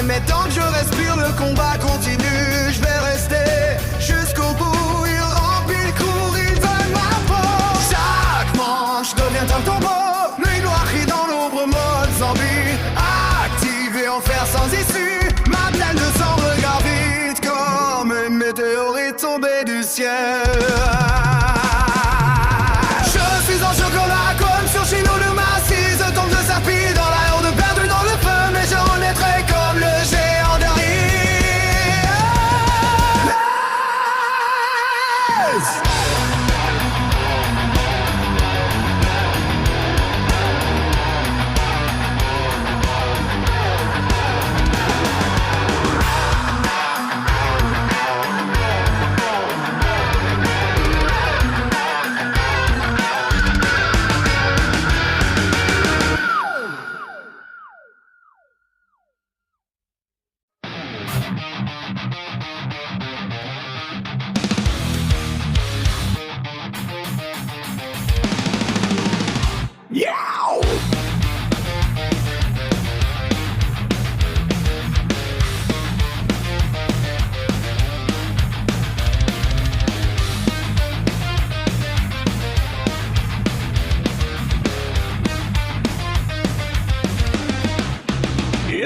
Mais tant que je respire, le combat continue. Je vais rester jusqu'au bout. Il remplit le cours, il donne ma peau. Chaque manche devient un tombeau. Nuit noire et dans l'ombre, mode zombie. Activé, enfer sans issue. Ma plaine de sang regarde vite comme une météorite tombée du ciel. Je suis en chocolat comme sur Chino de Massy. Je tombe de serpille dans la horde perdue dans le feu. Mais je renaîtrai comme le géant de Ries.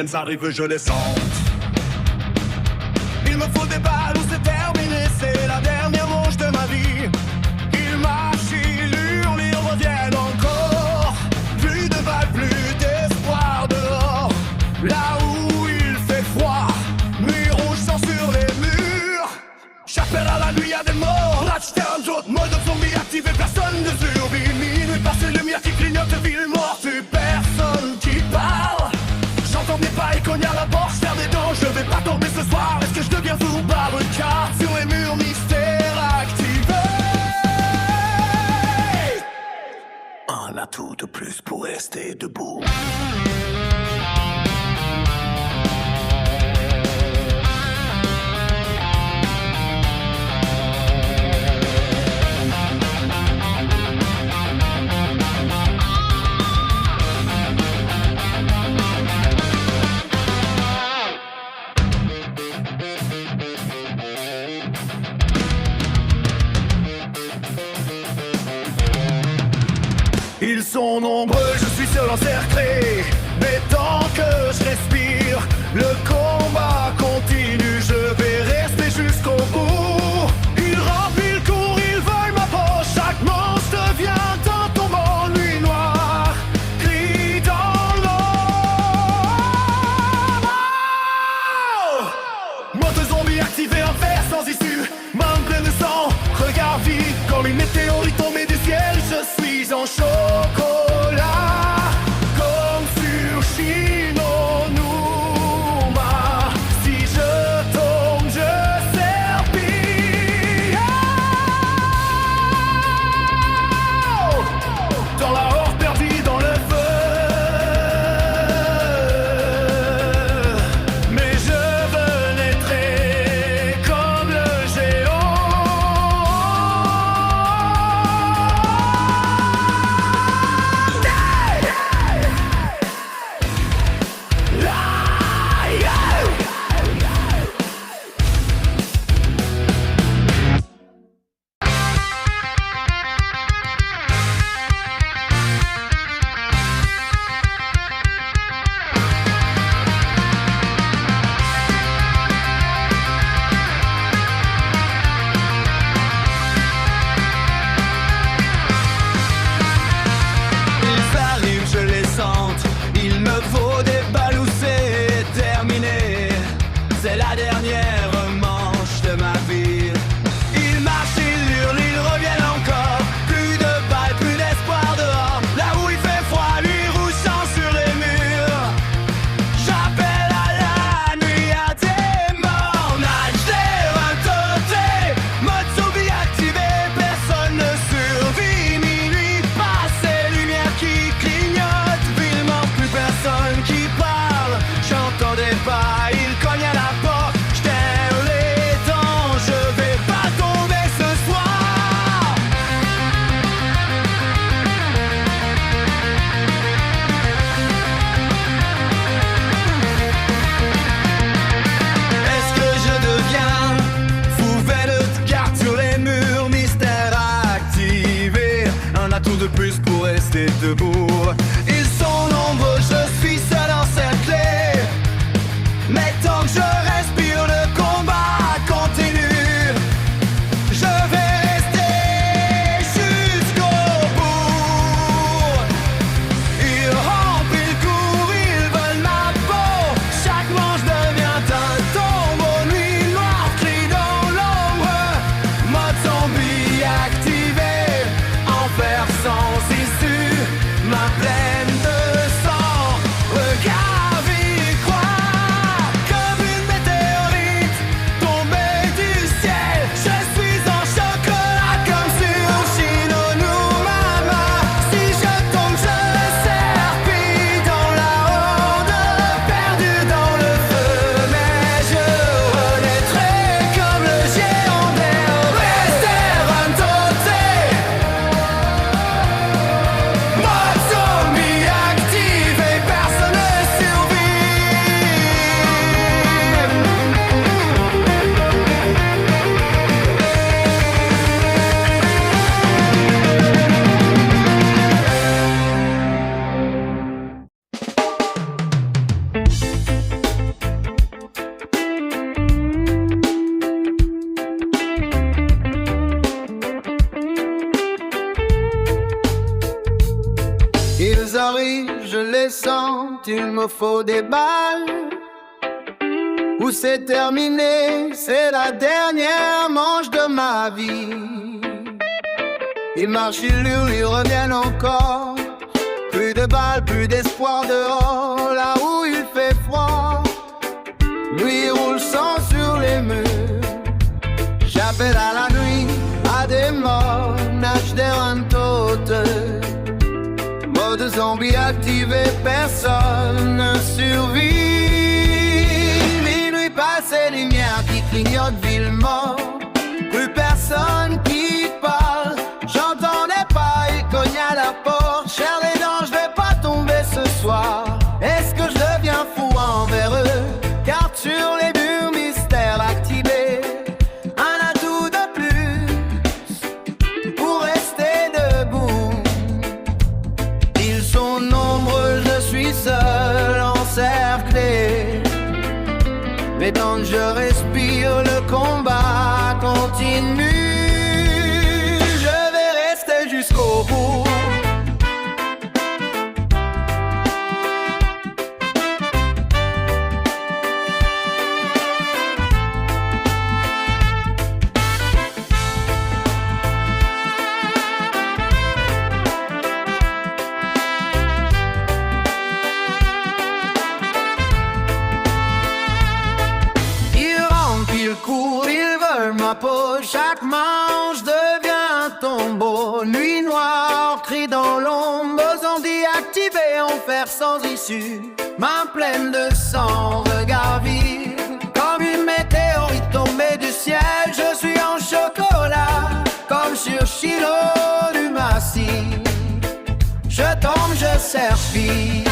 Ils arrivent, je les sens. Il me faut des balles ou c'est terminé. C'est la dernière manche de ma vie. Ils marchent, ils hurlent, ils reviennent encore. Plus de balles, plus d'espoir dehors. Là où il fait froid, nuit rouge sang sur les murs. J'appelle à la nuit, y'a des morts. Touchdown, d'autres mode de zombie activé, personne ne survit. Minuit passé, lumière qui clignote, ville morte, plus personne qui parle. J'entends des pailles cogner à la porte, faire des dents. Je vais pas tomber ce soir, est-ce que je deviens fou par une carte sur les murs, mystère activé. Un atout de plus pour rester debout. Ils sont nombreux, je suis seul encerclé. Mais tant que je respire, le combat continue. Je vais rester jusqu'au bout. Ils remplissent le cours, ils veulent ma peau. Chaque manche devient un tombant, nuit noire. en chocolat, comme sur Shinonuma. Si je tombe, je serpille. Oh, dans la horde perdue dans le feu. Mais je venais comme le géant. Ils arrivent, je les sente. Il me faut des balles où c'est terminé. C'est la dernière manche de ma vie. Ils marchent, ils hurlent, ils reviennent encore. Plus de balles, plus d'espoir dehors. Là où il fait froid, lui roussant sur les murs. J'appelle à la nuit à des morts. Nage des reins totés, mode zombie activé. Personne ne survit. Minuit passé, lumière qui clignote. Ville morte, plus personne qui parle. J'entendais pas, il cogne à la porte. J'terre les dents, je vais pas tomber ce soir. Est-ce que je deviens fou de garde sur les murs, mystère activé. Un atout de plus pour rester debout. Ils sont nombreux, je suis seul encerclé. Mais tant que je respire, le combat continue. Je vais rester jusqu'au bout. Ils remplissent le cours, ils veulent ma peau. Chaque manche devient un tombeau. Nuit noire, crie dans l'ombre. Mode zombie activé. Enfer sans issue. Main pleine de sang. Regarde, y croire. Comme une météorite tombée du ciel. Je suis en chocolat comme sur Shinonuma. Si je tombe, je serpille dans la horde, perdu dans le feu. Mais je renaîtrai comme le géant des Western Toté. Mode zombie activé, personne ne survit. Ils arrivent, je les sens, il me faut des balles. Où c'est terminé, c'est la dernière manche de ma vie. Ils marchent, ils hurlent, ils reviennent encore. Plus de balles, plus d'espoir dehors. Là où il fait froid, lui roule sang sur les murs. J'appelle à la nuit, à des morts, nage des reins totes. Mode zombie activé, personne ne survit. Minuit passé, lumière qui clignote, ville morte. Plus personne qui parle. J'entendais pas, il cogne à la porte. Cher les dents, je vais pas tomber ce soir. Est-ce que je deviens fou envers eux? Car sur les murs, mystère activé. Un atout de plus pour rester debout. Ils sont nombreux, je suis seul encerclé. Mais tant que je respire, le combat continue. Je vais rester jusqu'au bout. tombe, aux ondes activées, enfer sans issue. Main pleine de sang, regard vide, comme une météorite tombée du ciel. Je suis en chocolat, comme sur Chilo du massif. Je tombe, je serpille.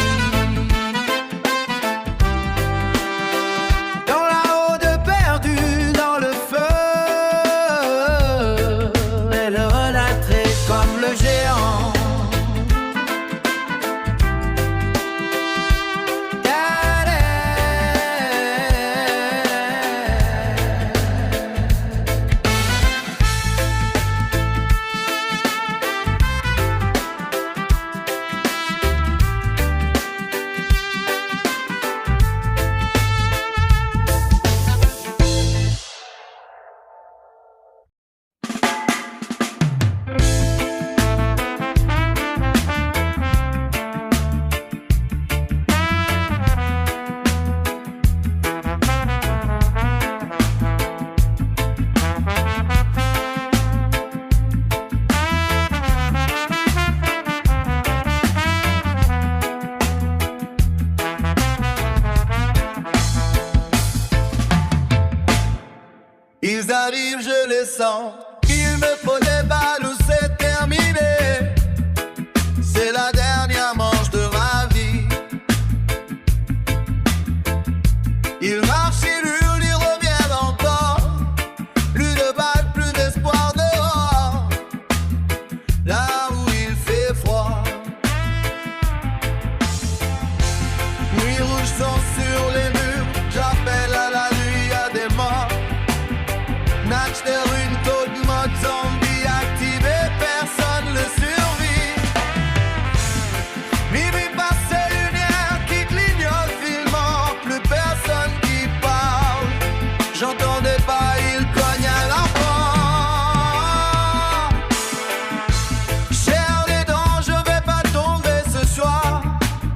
Dans la rôde perdue, dans le feu, elle relaterait comme le géant. Ils arrivent, je les sens. Il me faut des balles ou c'est terminé. C'est la dernière manche de ma vie. Ils marchent, ils hurlent, ils reviennent encore. Plus de balles, plus d'espoir dehors. Là où il fait froid. Nuit rouge sont sur les murs. J'appelle à la nuit, à des morts. Natch der une taux de mode zombie activé, personne le survit. Minuit passé, lumière qui clignote, filmant, plus personne qui parle. J'entendais pas, il cogne à la porte. Cher les dents, je vais pas tomber ce soir.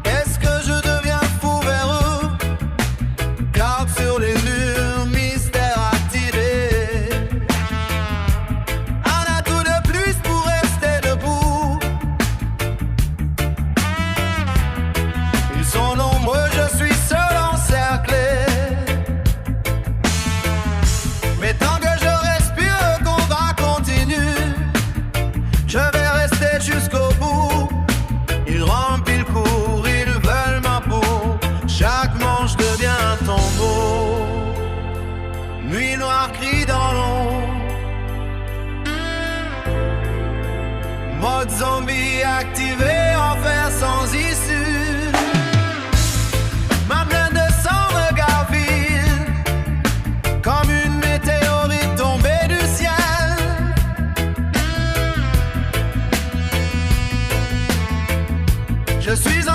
Est-ce que je deviens fou véreux? Car sur les murs, mystère activé. Nuit noire crie dans l'ombre. Mode zombie activé, enfer sans issue. Ma main de sang regard vide, comme une météorite tombée du ciel. Je suis